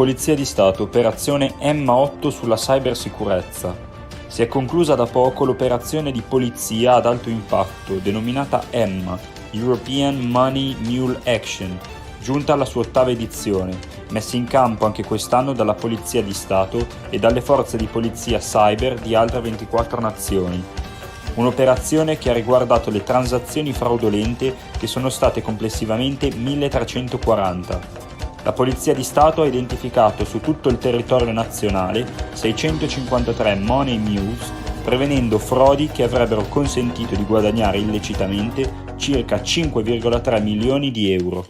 Polizia di Stato, operazione M8 sulla cybersicurezza. Si è conclusa da poco l'operazione di polizia ad alto impatto, denominata EMMA, European Money Mule Action, giunta alla sua 8ª edizione, messa in campo anche quest'anno dalla Polizia di Stato e dalle forze di polizia cyber di altre 24 nazioni. Un'operazione che ha riguardato le transazioni fraudolente che sono state complessivamente 1340. La Polizia di Stato ha identificato su tutto il territorio nazionale 653 money mules, prevenendo frodi che avrebbero consentito di guadagnare illecitamente circa 5,3 milioni di euro.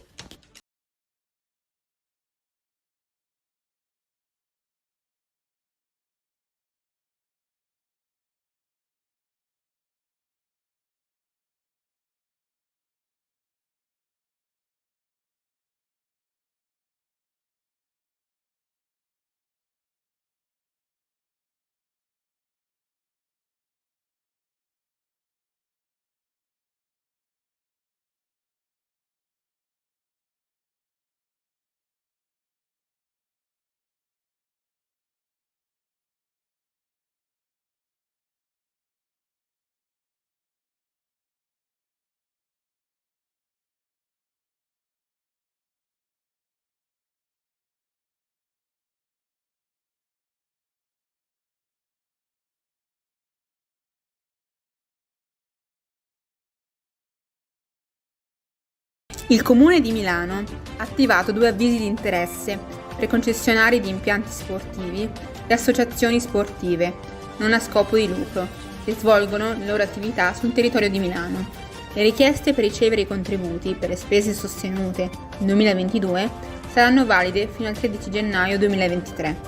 Il Comune di Milano ha attivato 2 avvisi di interesse per concessionari di impianti sportivi e associazioni sportive non a scopo di lucro che svolgono le loro attività sul territorio di Milano. Le richieste per ricevere i contributi per le spese sostenute nel 2022 saranno valide fino al 13 gennaio 2023.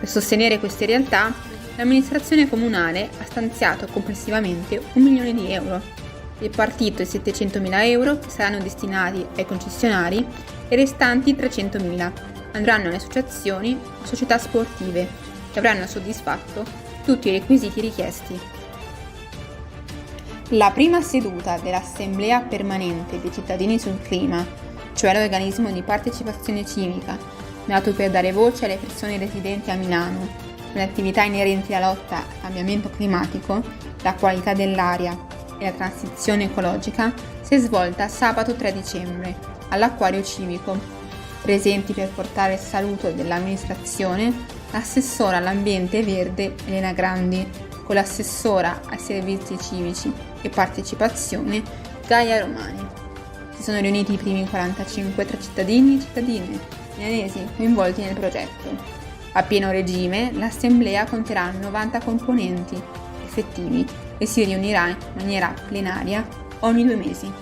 Per sostenere queste realtà, l'amministrazione comunale ha stanziato complessivamente 1 milione di euro. È partito i 700.000 euro che saranno destinati ai concessionari e i restanti 300.000 andranno alle associazioni o società sportive che avranno soddisfatto tutti i requisiti richiesti. La prima seduta dell'Assemblea permanente dei cittadini sul clima, cioè l'organismo di partecipazione civica, nato per dare voce alle persone residenti a Milano, nelle attività inerenti alla lotta al cambiamento climatico, la qualità dell'aria e la transizione ecologica, si è svolta sabato 3 dicembre all'Acquario Civico. Presenti per portare il saluto dell'amministrazione l'assessora all'ambiente verde Elena Grandi, con l'assessora ai servizi civici e partecipazione Gaia Romani. Si sono riuniti i primi 45 tra cittadini e cittadine milanesi coinvolti nel progetto. A pieno regime l'assemblea conterà 90 componenti effettivi e si riunirà in maniera plenaria ogni 2 mesi.